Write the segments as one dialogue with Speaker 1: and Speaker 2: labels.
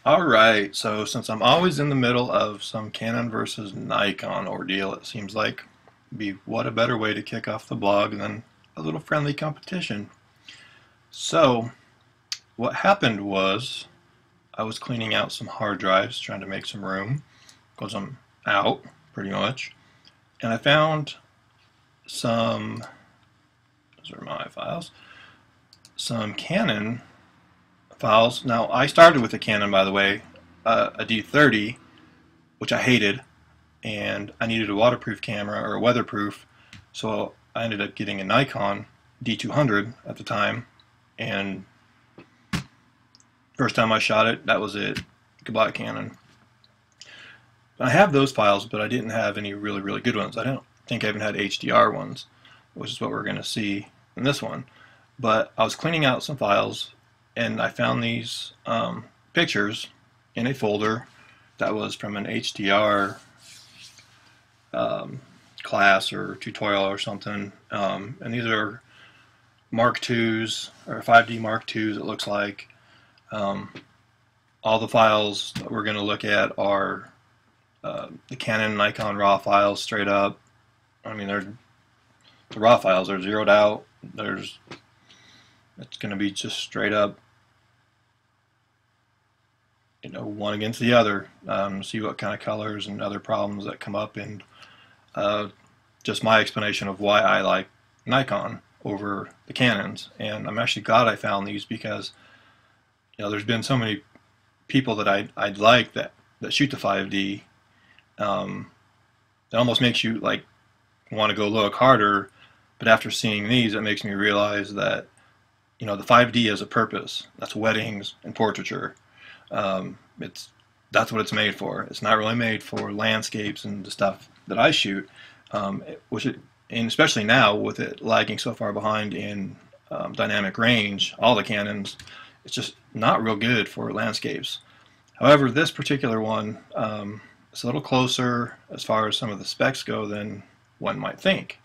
Speaker 1: Alright, so since I'm always in the middle of some Canon versus Nikon ordeal, it seems like what a better way to kick off the blog than a little friendly competition. So, what happened was I was cleaning out some hard drives, trying to make some room, because I'm out, pretty much, and I found some, those are my files, some Canon files. Now, I started with a Canon, by the way, a D30, which I hated, and I needed a waterproof camera or a weatherproof, so I ended up getting a Nikon D200 at the time, and first time I shot it, that was it. Goodbye, Canon. I have those files, but I didn't have any really good ones. I don't think I even had HDR ones, which is what we're going to see in this one. But I was cleaning out some files, and I found these pictures in a folder that was from an HDR class or tutorial or something. And these are Mark IIs, or 5D Mark IIs, it looks like. All the files that we're going to look at are the Canon Nikon RAW files straight up. I mean, the RAW files are zeroed out. It's going to be just straight up, one against the other. See what kind of colors and other problems that come up, and just my explanation of why I like Nikon over the Canons. And I'm actually glad I found these because there's been so many people that I'd like that shoot the 5D. It almost makes you want to go look harder, but after seeing these, it makes me realize that the 5D has a purpose. That's weddings and portraiture. That's what it's made for. It's not really made for landscapes and the stuff that I shoot, and especially now with it lagging so far behind in dynamic range, all the Canons, it's just not real good for landscapes. However, this particular one is a little closer as far as some of the specs go than one might think.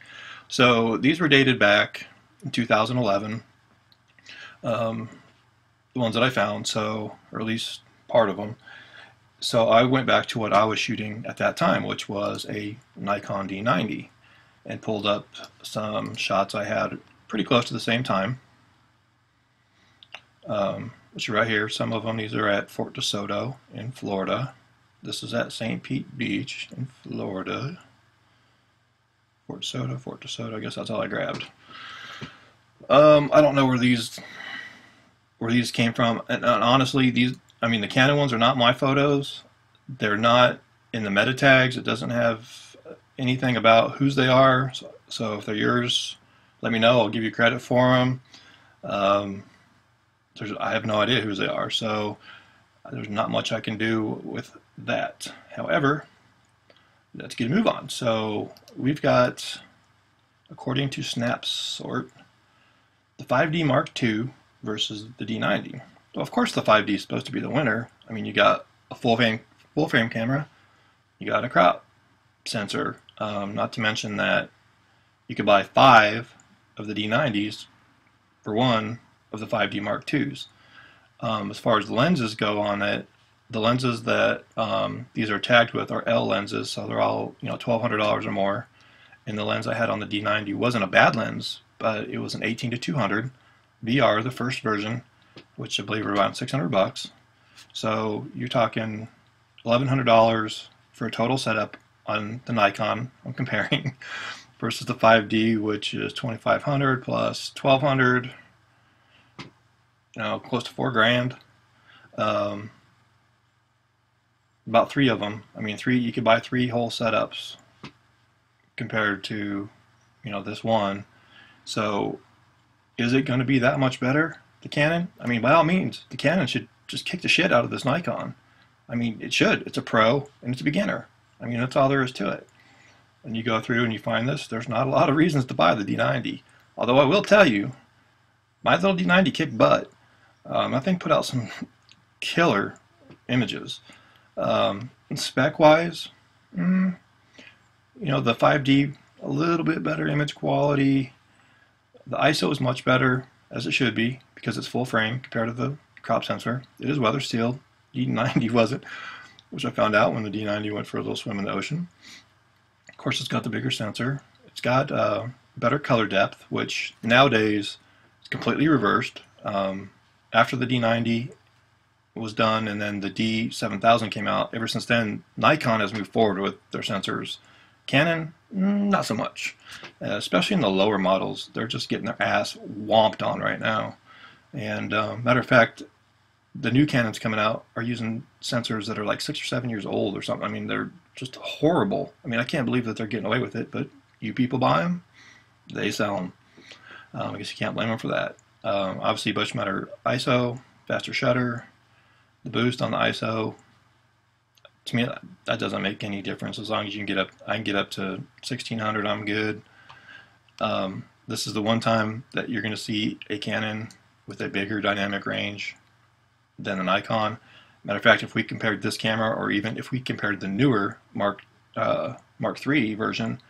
Speaker 1: So these were dated back in 2011, the ones that I found, or at least part of them. So I went back to what I was shooting at that time, which was a Nikon D90, and pulled up some shots I had pretty close to the same time. Which are right here. Some of them, these are at Fort DeSoto in Florida. This is at St. Pete Beach in Florida. Fort DeSoto, I guess that's all I grabbed. I don't know where these came from, and honestly, the Canon ones are not my photos. They're not in the meta tags. It doesn't have anything about whose they are. So if they're yours, let me know. I'll give you credit for them. I have no idea whose they are, so there's not much I can do with that. However, let's get a move on. So we've got, according to Snapsort, the 5D Mark II versus the D90. Well, of course the 5D is supposed to be the winner. I mean, you got a full frame camera, you got a crop sensor, not to mention that you could buy 5 of the D90s for one of the 5D Mark IIs. As far as the lenses go on it, the lenses that these are tagged with are L lenses, so they're all $1,200 or more. And the lens I had on the D90 wasn't a bad lens, but it was an 18-200 VR, the first version, which I believe are around $600. So you're talking $1,100 for a total setup on the Nikon I'm comparing versus the 5D, which is $2,500 plus $1,200. Close to $4,000. About 3 of them. I mean, you could buy 3 whole setups compared to, this one. So, is it going to be that much better, the Canon? I mean, by all means, the Canon should just kick the shit out of this Nikon. I mean, it should. It's a pro and it's a beginner. I mean, that's all there is to it. And you go through and you find this, there's not a lot of reasons to buy the D90. Although I will tell you, my little D90 kicked butt. I think put out some killer images. Spec-wise, the 5D, a little bit better image quality. The ISO is much better, as it should be, because it's full frame compared to the crop sensor. It is weather sealed, D90 wasn't, which I found out when the D90 went for a little swim in the ocean. Of course, it's got the bigger sensor. It's got better color depth, which nowadays is completely reversed. After the D90 was done and then the D7000 came out, ever since then, Nikon has moved forward with their sensors. Canon, not so much. Especially in the lower models, they're just getting their ass whomped on right now. And matter of fact, the new Canons coming out are using sensors that are like 6 or 7 years old or something. I mean, they're just horrible. I mean, I can't believe that they're getting away with it, but you people buy them, they sell them. I guess you can't blame them for that. Obviously, much better ISO, faster shutter, the boost on the ISO. To me, that doesn't make any difference as long as you can get up. I can get up to 1600. I'm good. This is the one time that you're going to see a Canon with a bigger dynamic range than the Nikon. Matter of fact, if we compared this camera, or even if we compared the newer Mark III version,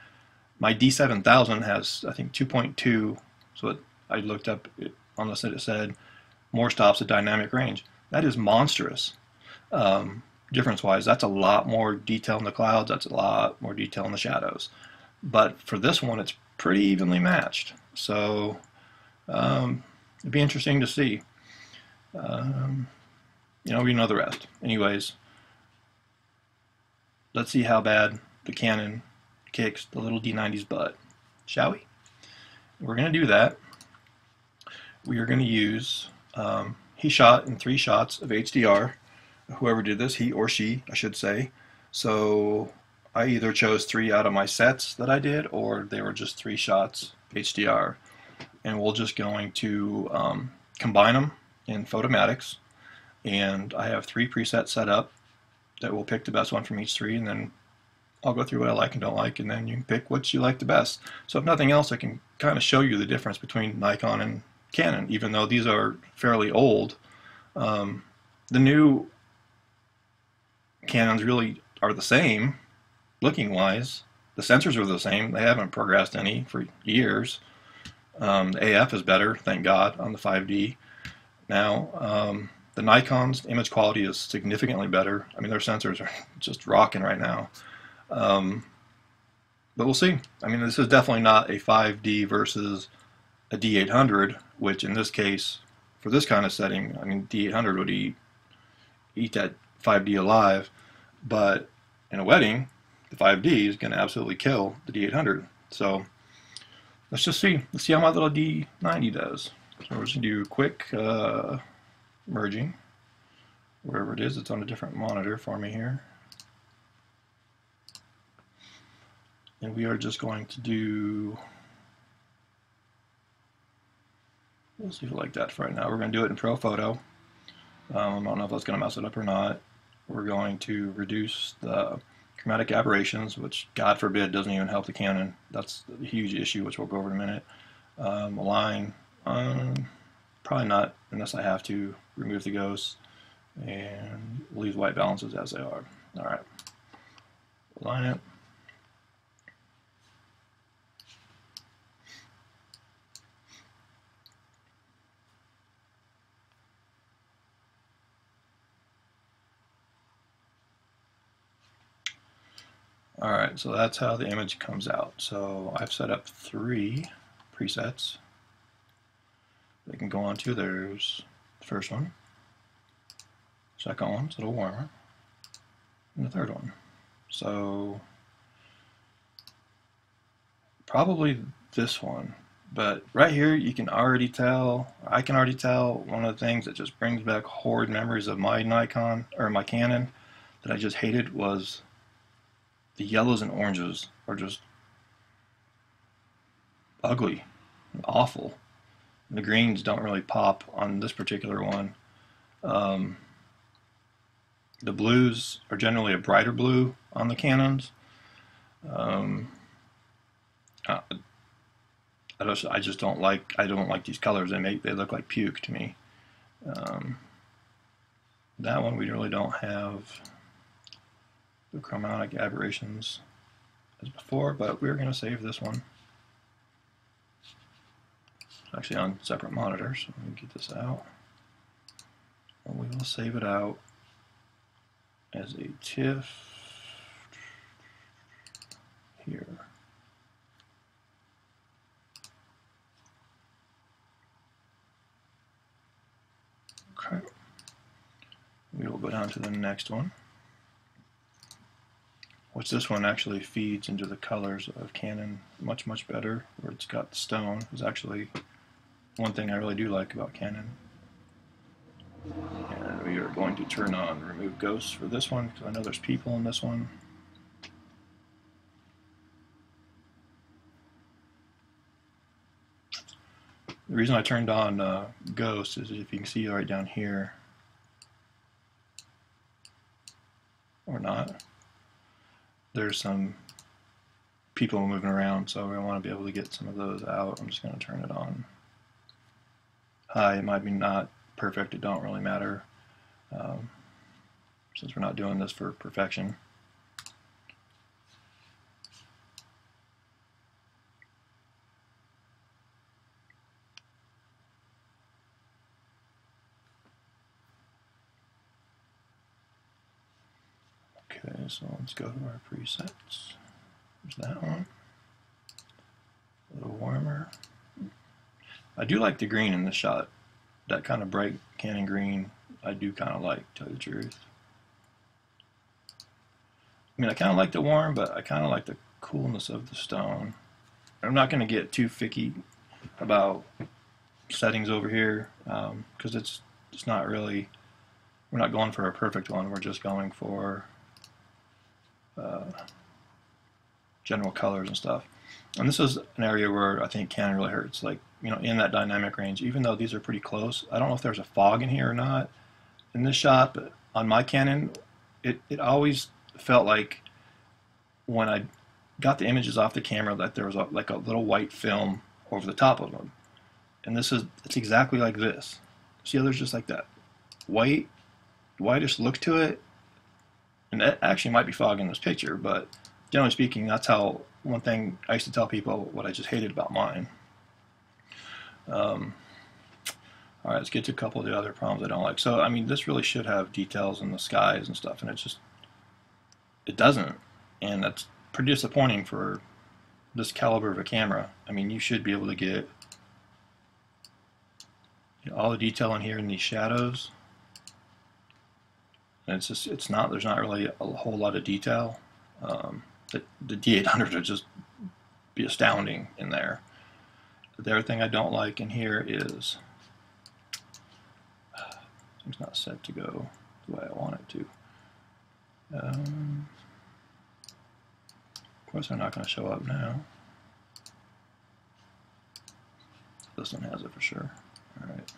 Speaker 1: my D7000 has, I think, 2.2. So I looked up it on the site. It said more stops at dynamic range. That is monstrous. Difference-wise, that's a lot more detail in the clouds. That's a lot more detail in the shadows. But for this one, it's pretty evenly matched. So it'd be interesting to see. You know, we know the rest. Anyways, let's see how bad the Canon kicks the little D90's butt, shall we? We're going to do that. We are going to use, he shot in 3 shots of HDR. Whoever did this, he or she, I should say. So I either chose 3 out of my sets that I did, or they were just 3 shots HDR. And we're just going to combine them in Photomatics. And I have 3 presets set up that will pick the best one from each 3, and then I'll go through what I like and don't like, and then you can pick what you like the best. So if nothing else, I can kind of show you the difference between Nikon and Canon, even though these are fairly old. The new Canons really are the same, looking wise. The sensors are the same. They haven't progressed any for years. The AF is better, thank God, on the 5D. Now, the Nikon's image quality is significantly better. I mean, their sensors are just rocking right now. But we'll see. I mean, this is definitely not a 5D versus a D800, which in this case, for this kind of setting, I mean, D800 would eat that 5D alive. But in a wedding, the 5D is going to absolutely kill the D800. So let's just see. Let's see how my little D90 does. So we're just going to do a quick merging. Wherever it is, it's on a different monitor for me here. And we are just going to do, we'll see if we like that for right now. We're going to do it in Pro Photo. I don't know if that's going to mess it up or not. We're going to reduce the chromatic aberrations, which God forbid doesn't even help the Canon. That's a huge issue, which we'll go over in a minute. Align, probably not unless I have to. Remove the ghosts and leave white balances as they are. All right, align it. All right, so that's how the image comes out. So I've set up 3 presets. They can go on to, there's the first one, second one's a little warmer, and the third one. So probably this one, but right here you can already tell, I can already tell, one of the things that just brings back horrid memories of my Nikon, or my Canon, that I just hated was the yellows and oranges are just ugly and awful. The greens don't really pop on this particular one. The blues are generally a brighter blue on the Canons. I just don't like these colors. They look like puke to me. That one we really don't have the chromatic aberrations as before, but we're going to save this one. It's actually on separate monitors, so let me get this out. And we will save it out. as a TIFF here. Okay. We will go down to the next one, which this one actually feeds into the colors of Canon much, much better, where it's got the stone. Is actually one thing I really do like about Canon. And we are going to turn on remove ghosts for this one, because I know there's people in this one. The reason I turned on ghosts is if you can see right down here, or not, there's some people moving around, so we want to be able to get some of those out. I'm just going to turn it on high. It might be not perfect, it don't really matter, since we're not doing this for perfection. Okay, so let's go to our presets. There's that one. A little warmer. I do like the green in this shot. That kind of bright Canon green, I do kind of like, to tell you the truth. I mean, I kind of like the warm, but I kind of like the coolness of the stone. I'm not going to get too picky about settings over here, because it's not really, we're not going for a perfect one, we're just going for general colors and stuff. And this is an area where I think Canon really hurts, like, you know, in that dynamic range, even though these are pretty close. I don't know if there's a fog in here or not in this shot, but on my Canon, it always felt like when I got the images off the camera that there was like a little white film over the top of them. And it's exactly like this. See how there's just like that whitish look to it? And that actually might be fog in this picture, but generally speaking, that's how, one thing I used to tell people what I just hated about mine. All right, let's get to a couple of the other problems I don't like. So, I mean, this really should have details in the skies and stuff, and it doesn't. And that's pretty disappointing for this caliber of a camera. I mean, you should be able to get, you know, all the detail in here in these shadows. And there's not really a whole lot of detail. The D800 would just be astounding in there. The other thing I don't like in here is it's not set to go the way I want it to. Of course, they're not going to show up now. This one has it for sure. All right.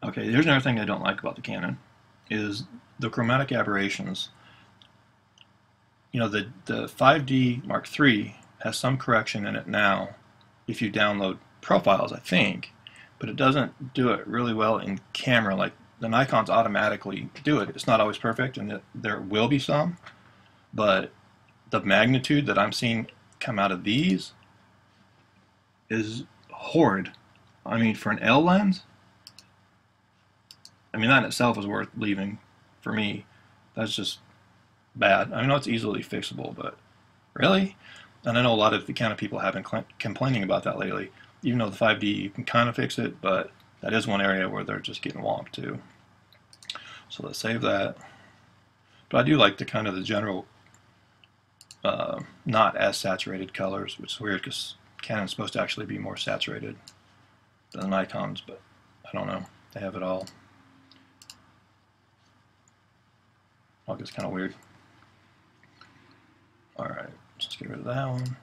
Speaker 1: Okay, here's another thing I don't like about the Canon is the chromatic aberrations. You know, the 5D Mark III has some correction in it now if you download profiles, I think, but it doesn't do it really well in camera. Like the Nikons automatically do it. It's not always perfect, and there will be some, but the magnitude that I'm seeing come out of these is horrid. I mean, for an L lens, I mean, that in itself is worth leaving for me. That's just bad. I know it's easily fixable, but really? And I know a lot of the kind of people have been complaining about that lately. Even though the 5D, you can kind of fix it, but that is one area where they're just getting whomped too. So let's save that. But I do like the kind of the general, not as saturated colors, which is weird because Canon's supposed to actually be more saturated than the Nikons, but I don't know. They have it all. All gets kind of weird. All right, let's get rid of that one.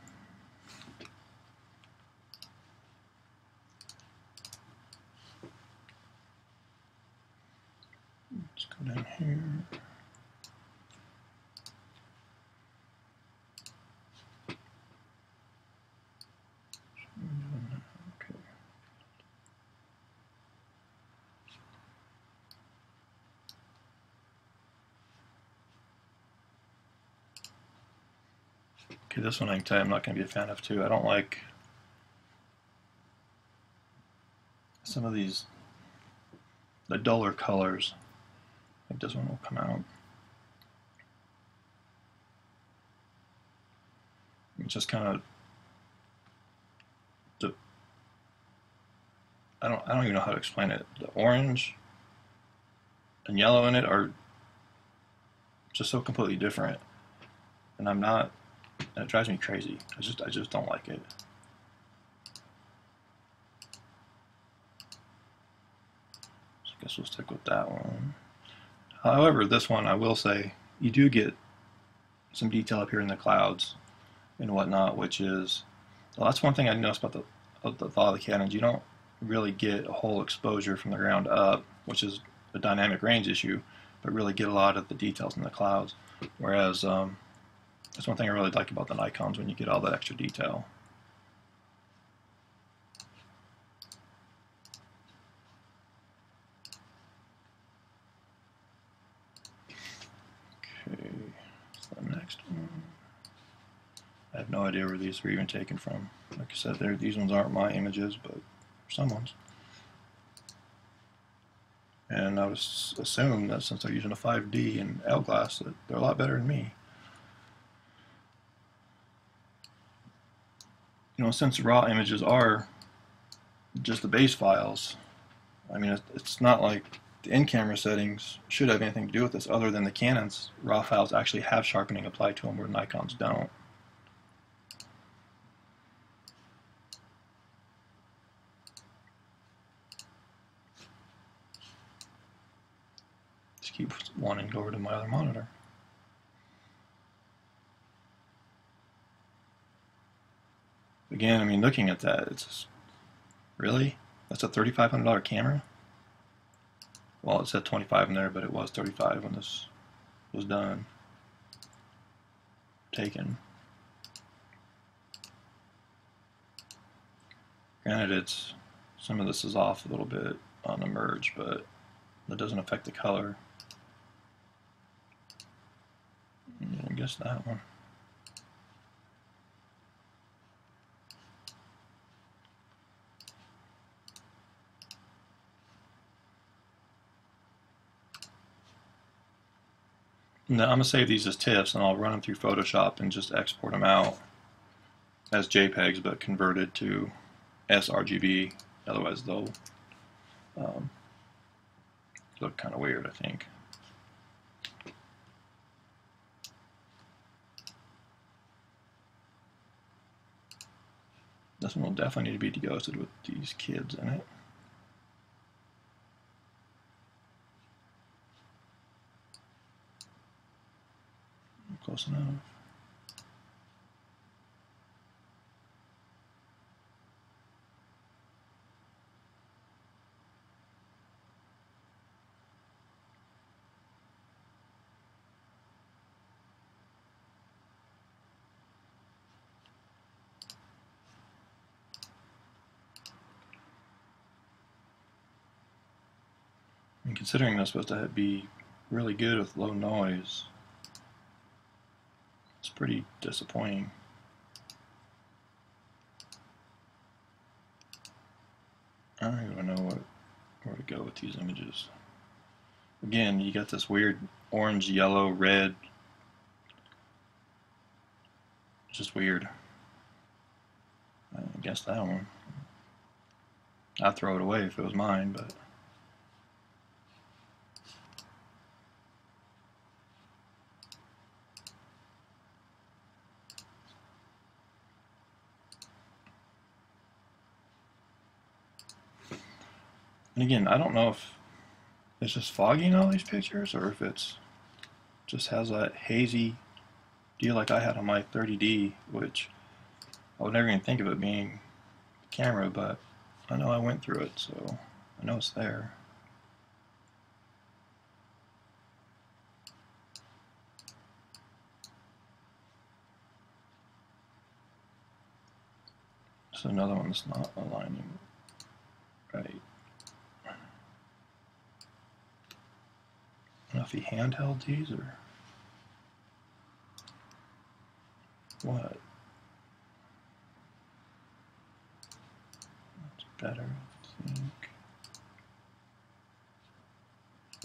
Speaker 1: Let's go down here. Okay. Okay, this one I can tell you I'm not going to be a fan of too. I don't like some of these, the duller colors think this one will come out. It's just kind of, I don't even know how to explain it. The orange and yellow in it are just so completely different, and it drives me crazy. I just don't like it. So I guess we'll stick with that one. However, this one, I will say, you do get some detail up here in the clouds and whatnot, which is, well, that's one thing I noticed about a lot of the Canons. You don't really get a whole exposure from the ground up, which is a dynamic range issue, but really get a lot of the details in the clouds. Whereas that's one thing I really like about the Nikons, when you get all that extra detail. Okay, so the next one. I have no idea where these were even taken from. Like I said, these ones aren't my images, but someone's. And I would assume that since they're using a 5D and L glass, that they're a lot better than me. You know, since raw images are just the base files, I mean, it's not like the in-camera settings should have anything to do with this, other than the Canon's raw files actually have sharpening applied to them where Nikon's don't. Just keep wanting to go over to my other monitor. Again, I mean, looking at that, it's just, really? That's a $3,500 camera? Well, it said 25 in there, but it was 35 when this was done. Taken. Granted, some of this is off a little bit on the merge, but that doesn't affect the color. I guess that one. Now, I'm going to save these as TIFFs, and I'll run them through Photoshop and just export them out as JPEGs, but converted to sRGB. Otherwise, they'll look kind of weird, I think. This one will definitely need to be deghosted with these kids in it. Close enough. And considering that's supposed to be really good with low noise, it's pretty disappointing. I don't even know where to go with these images. Again, you got this weird orange, yellow, red. It's just weird. I guess that one. I'd throw it away if it was mine, but. And again, I don't know if it's just foggy in all these pictures, or if it's just has that hazy deal like I had on my 30D, which I would never even think of it being the camera, but I know I went through it, so I know it's there. So another one that's not aligning right. I don't know if he handheld these or what. That's better, I think.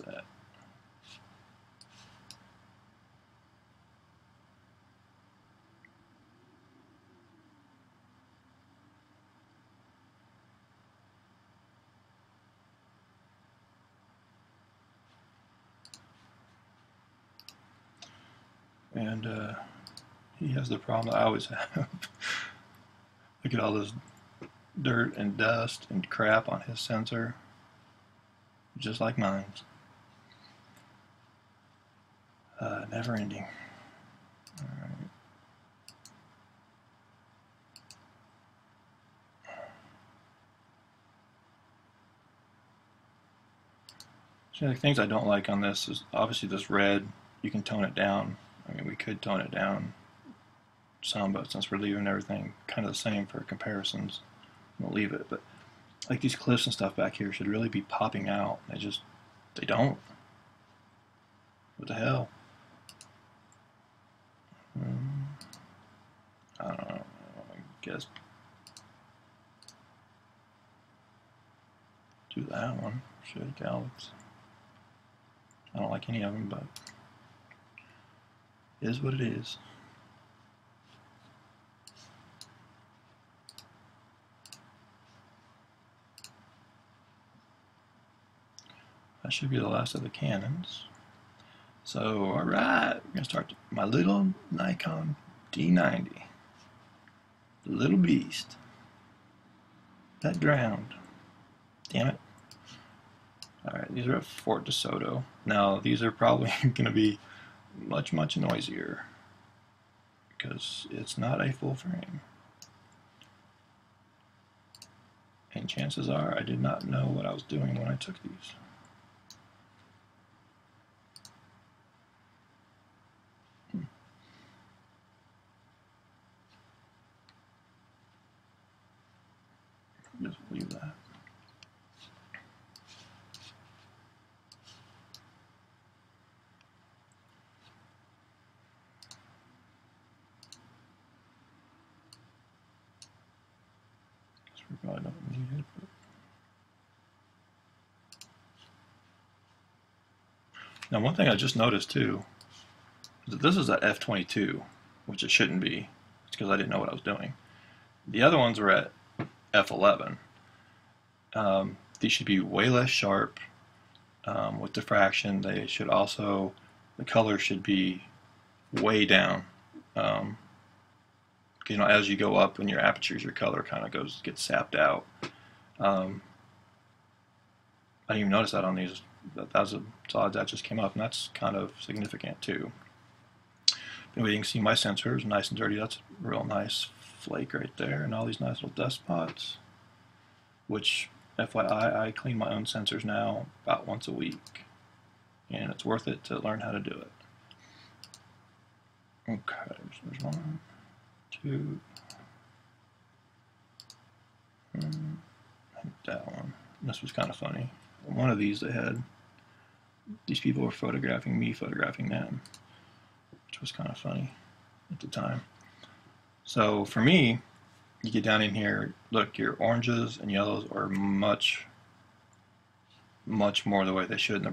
Speaker 1: That. and he has the problem that I always have. Look at all this dirt and dust and crap on his sensor, just like mine. Never ending. All right. So the things I don't like on this is obviously this red. You can tone it down. I mean, we could tone it down some, but since we're leaving everything kind of the same for comparisons, we'll leave it. But like these cliffs and stuff back here should really be popping out. They don't. What the hell? I don't know. I guess do that one. Should Alex. I don't like any of them, but it is what it is. That should be the last of the Canons. So, alright, we're going to start my little Nikon D90. The little beast. That drowned. Damn it. Alright, these are at Fort DeSoto. Now, these are probably going to be much, much noisier because it's not a full frame. And chances are I did not know what I was doing when I took these. Just leave that. We probably don't need it, but now one thing I just noticed too is that this is at f22, which it shouldn't be. It's because I didn't know what I was doing. The other ones are at f11. These should be way less sharp with diffraction. They should also, the color should be way down. You know, as you go up in your apertures, your color kind of gets sapped out. I didn't even notice that on these. That just came up, and that's kind of significant too. Anyway, you can see my sensor is nice and dirty. That's a real nice flake right there, and all these nice little dust spots. Which, FYI, I clean my own sensors now about once a week, and it's worth it to learn how to do it. Okay, so there's one, two, that one. This was kind of funny. One of these these people were photographing me, photographing them, which was kind of funny at the time. So for me, you get down in here, look, your oranges and yellows are much, much more the way they should. And the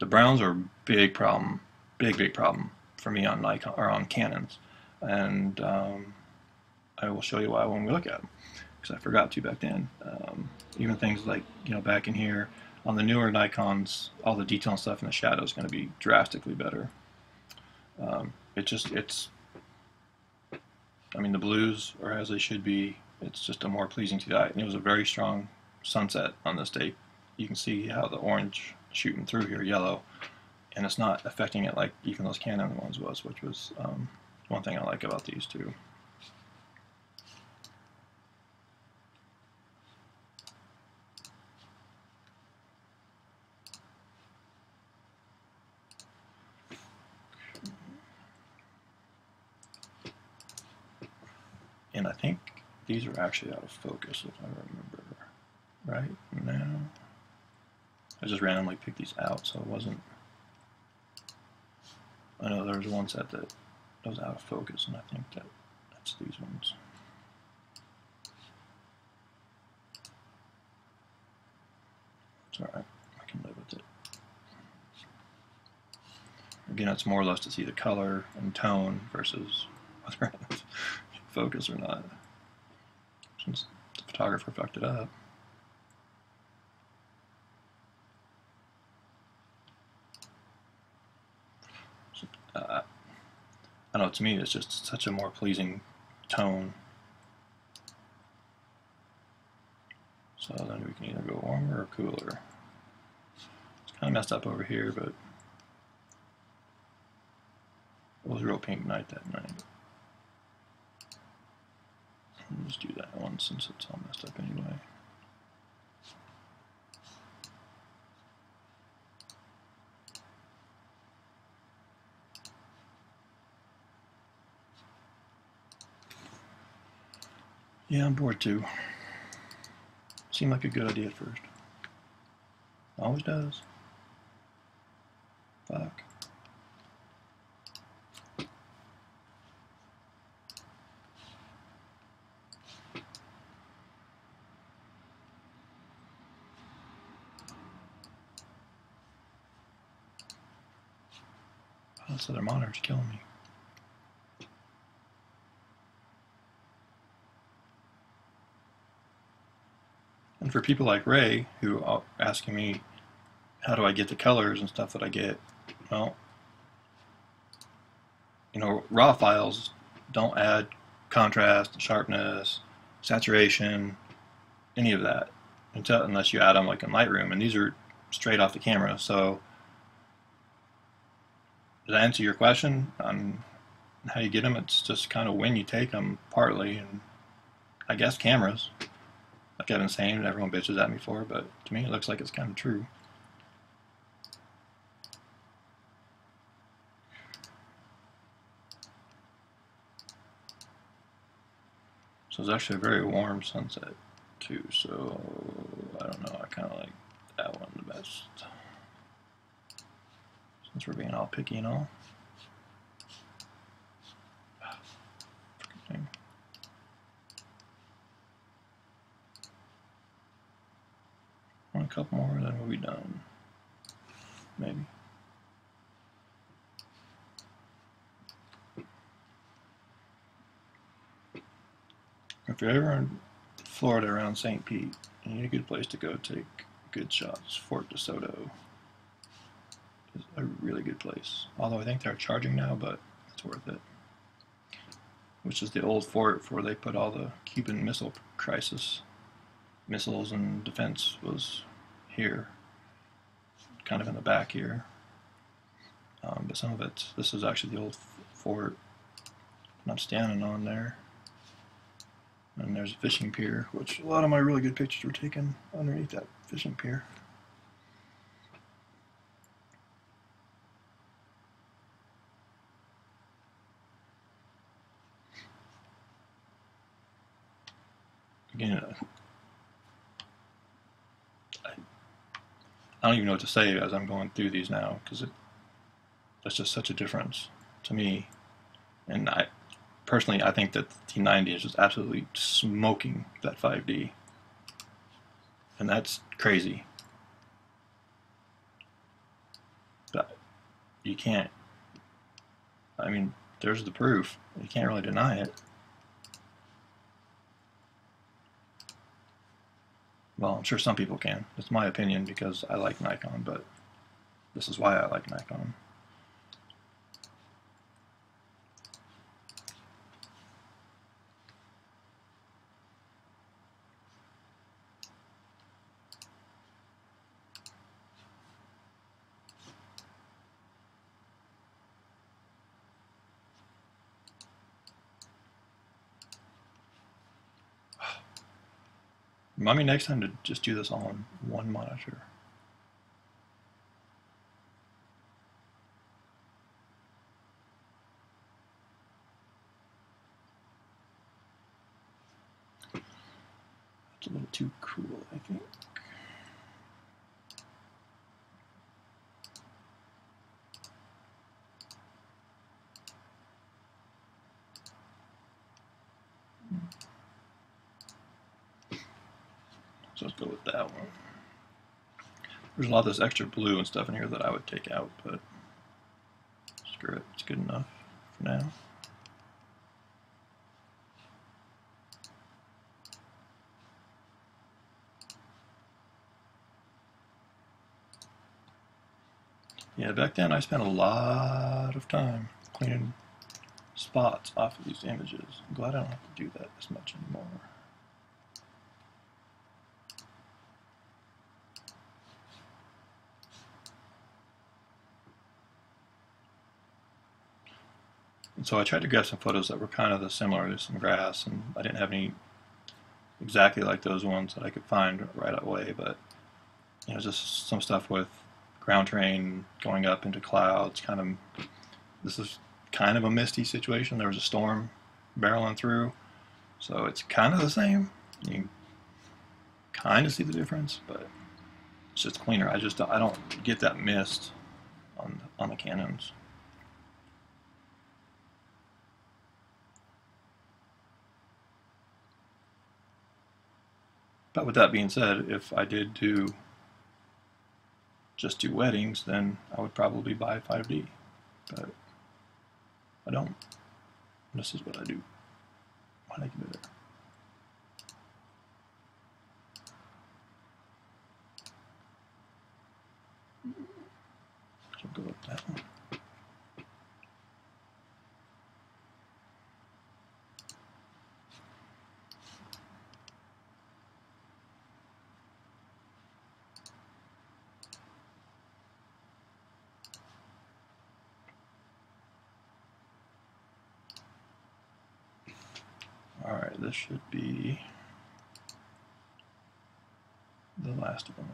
Speaker 1: browns are a big problem, big problem for me on Nikon or on Canons, and I will show you why when we look at them, because I forgot to back then. Even things like, you know, back in here on the newer Nikons, all the detail and stuff in the shadow is going to be drastically better. I mean, the blues are as they should be. It's just a more pleasing to the eye. And it was a very strong sunset on this day. You can see how the orange shooting through here, yellow, and it's not affecting it like even those Canon ones was, which was one thing I like about these two. And I think these are actually out of focus, if I remember right now. I just randomly picked these out, so it wasn't. I know there was one set that was out of focus, and I think that's these ones. It's alright, I can live with it. Again, it's more or less to see the color and tone versus whether it's focus or not, since the photographer fucked it up. So, don't know, to me it's just such a more pleasing tone. So then we can either go warmer or cooler. It's kind of messed up over here, but it was a real pink night that night. I'll just do that one since it's all messed up anyway. Yeah, I'm bored too. Seemed like a good idea at first. Always does. Fuck. Oh, this other monitor's killing me. And for people like Ray, who are asking me, how do I get the colors and stuff that I get? Well, you know, raw files don't add contrast, sharpness, saturation, any of that, unless you add them like in Lightroom, and these are straight off the camera. So, does that answer your question on how you get them? It's just kind of when you take them, partly, and I guess cameras. Like I've been saying, everyone bitches at me for, but to me it looks like it's kind of true. So it's actually a very warm sunset too, so I don't know, I kind of like that one the best. Since we're being all picky and all. Thing. A couple more, then we'll be done. Maybe. If you're ever in Florida around St. Pete, you need a good place to go take good shots. Fort DeSoto is a really good place. Although I think they're charging now, but it's worth it. Which is the old fort where they put all the Cuban Missile Crisis missiles and defense was here, kind of in the back here. But some of it, this is actually the old fort, and I'm standing on there. And there's a fishing pier, which a lot of my really good pictures were taken underneath that fishing pier. Again, I don't even know what to say as I'm going through these now, because that's just such a difference to me. And personally, I think that the D90 is just absolutely smoking that 5D. And that's crazy. But you can't, I mean, there's the proof. You can't really deny it. Well, I'm sure some people can. It's my opinion because I like Nikon, but this is why I like Nikon. Remind me next time to just do this all on one monitor. It's a little too cool, I think. So let's go with that one. There's a lot of this extra blue and stuff in here that I would take out, but screw it, it's good enough for now. Yeah, back then I spent a lot of time cleaning spots off of these images. I'm glad I don't have to do that as much anymore. And so I tried to grab some photos that were kind of similar to some grass, and I didn't have any exactly like those ones that I could find right away, but you know, just some stuff with ground terrain going up into clouds. This is kind of a misty situation. There was a storm barreling through, so it's kind of the same. You can kind of see the difference, but it's just cleaner. I don't get that mist on the Canons. But with that being said, if I did just do weddings, then I would probably buy 5D. But I don't. This is what I do. I like it better. So go with that one. Alright, this should be the last one.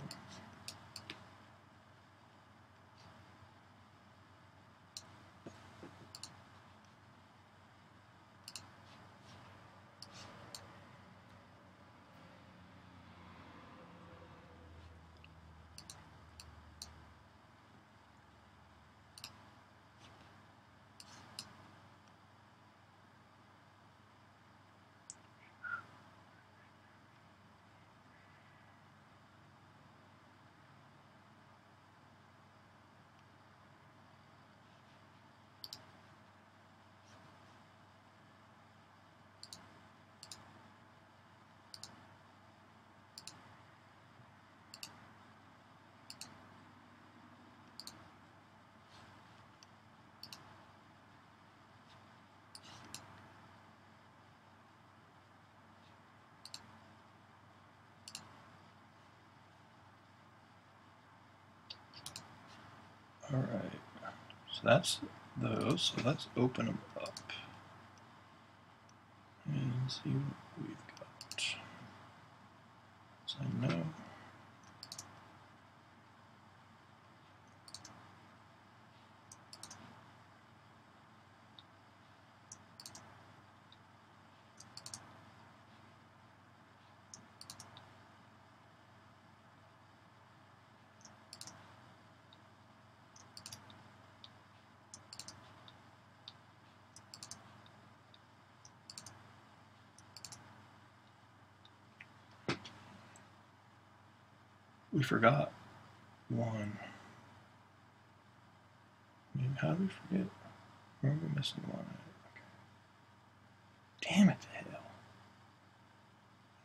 Speaker 1: Alright, so that's those, so let's open them up and see what we've got. So I know. We forgot one. I mean, how did we forget? Where are we missing one? Okay. Damn it to hell.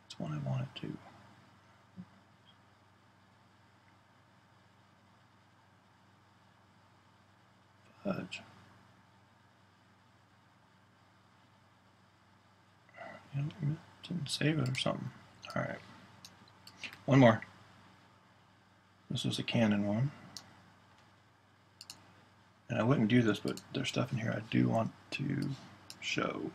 Speaker 1: That's one I wanted to. Fudge. You know, didn't save it or something. Alright. One more. This was a Canon one. And I wouldn't do this, but there's stuff in here I do want to show.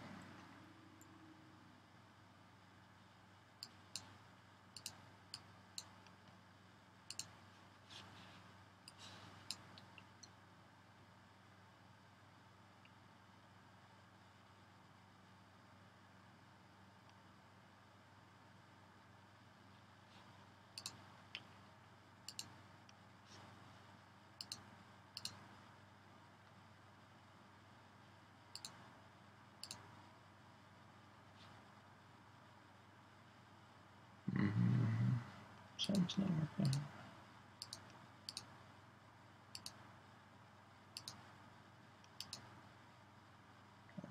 Speaker 1: Something's not working.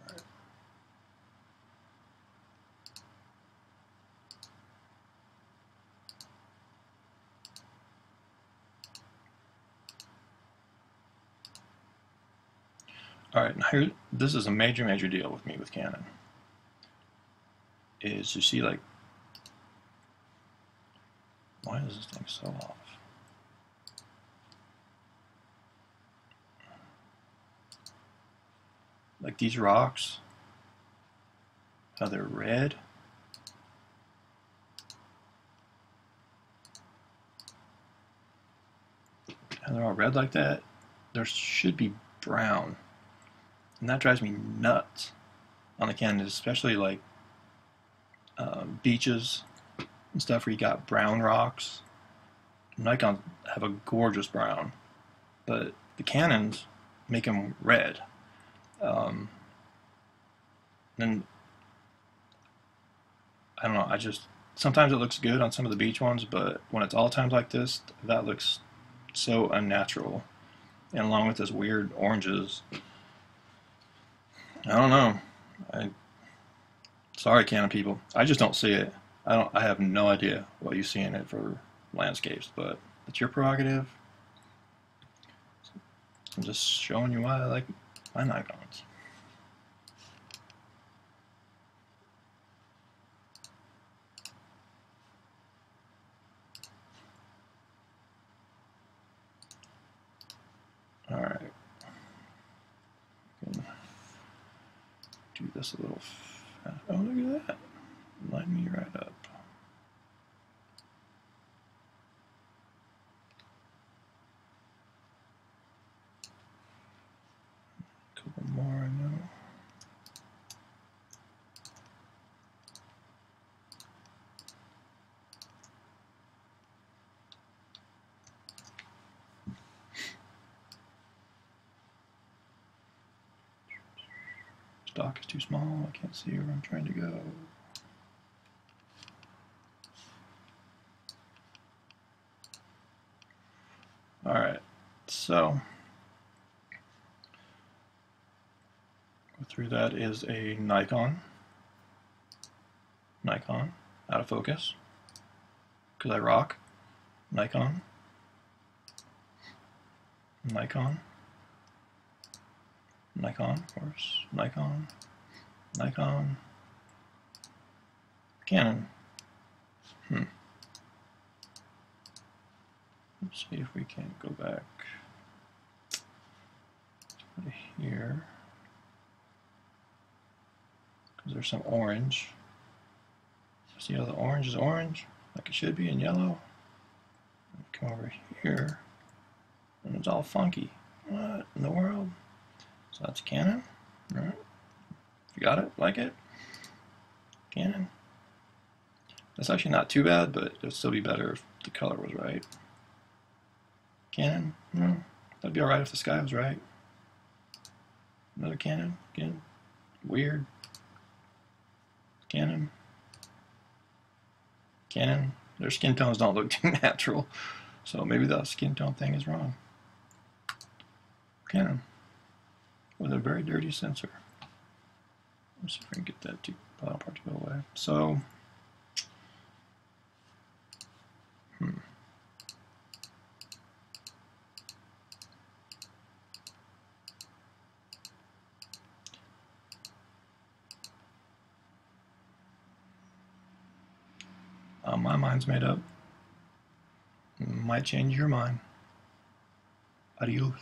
Speaker 1: Alright. Alright, now here, this is a major deal with me with Canon. Is you see, like, why is this thing so off? Like these rocks, how they're red. How they're all red like that. There should be brown. And that drives me nuts on the Canon, especially like beaches and stuff where you got brown rocks. Nikon have a gorgeous brown, but the Canons make them red. And I don't know, sometimes it looks good on some of the beach ones, but when it's all times like this, that looks so unnatural. And along with this weird oranges, I don't know. Sorry, Canon people. I just don't see it. I have no idea what you see in it for landscapes, but it's your prerogative. I'm just showing you why I like my Nikons. All right. Do this a little fast. Oh, look at that. Line me right up. A couple more, I know. Stock is too small. I can't see where I'm trying to go. All right, so go through that is a Nikon, out of focus, because I rock, Nikon, of course, Nikon, Canon. Let's see if we can go back to here, because there's some orange. See how the orange is orange, like it should be, in yellow? Come over here, and it's all funky. What in the world? So that's Canon, right? You got it? Like it? Canon. That's actually not too bad, but it would still be better if the color was right. Canon? No, that'd be alright if the sky was right. Another Canon, again, weird. Canon. Their skin tones don't look too natural, so maybe the skin tone thing is wrong. Canon, with a very dirty sensor. Let's see if we can get that bottom part to go away. So, my mind's made up. Might change your mind. Adios.